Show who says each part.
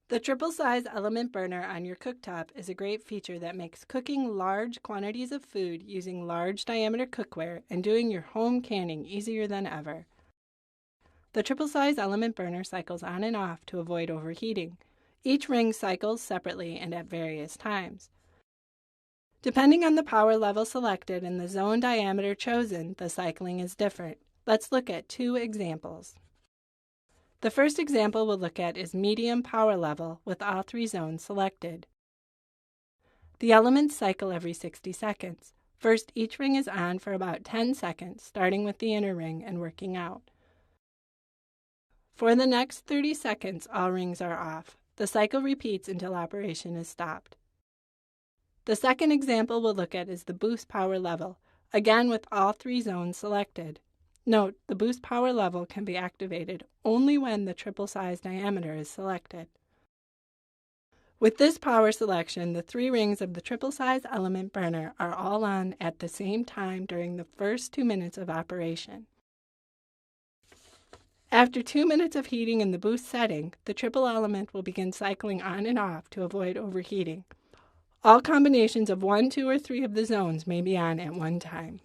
Speaker 1: The triple size element burner on your cooktop is a great feature that makes cooking large quantities of food using large diameter cookware and doing your home canning easier than ever. The triple size element burner cycles on and off to avoid overheating. Each ring cycles separately and at various times. Depending on the power level selected and the zone diameter chosen, the cycling is different. Let's look at 2 examples. The first example we'll look at is medium power level with all 3 zones selected. The elements cycle every 60 seconds. First, each ring is on for about 10 seconds, starting with the inner ring and working out. For the next 30 seconds, all rings are off. The cycle repeats until operation is stopped. The second example we'll look at is the boost power level, again with all 3 zones selected. Note, the boost power level can be activated only when the triple size diameter is selected. With this power selection, the 3 rings of the triple size element burner are all on at the same time during the first 2 minutes of operation. After 2 minutes of heating in the boost setting, the triple element will begin cycling on and off to avoid overheating. All combinations of 1, 2, or 3 of the zones may be on at one time.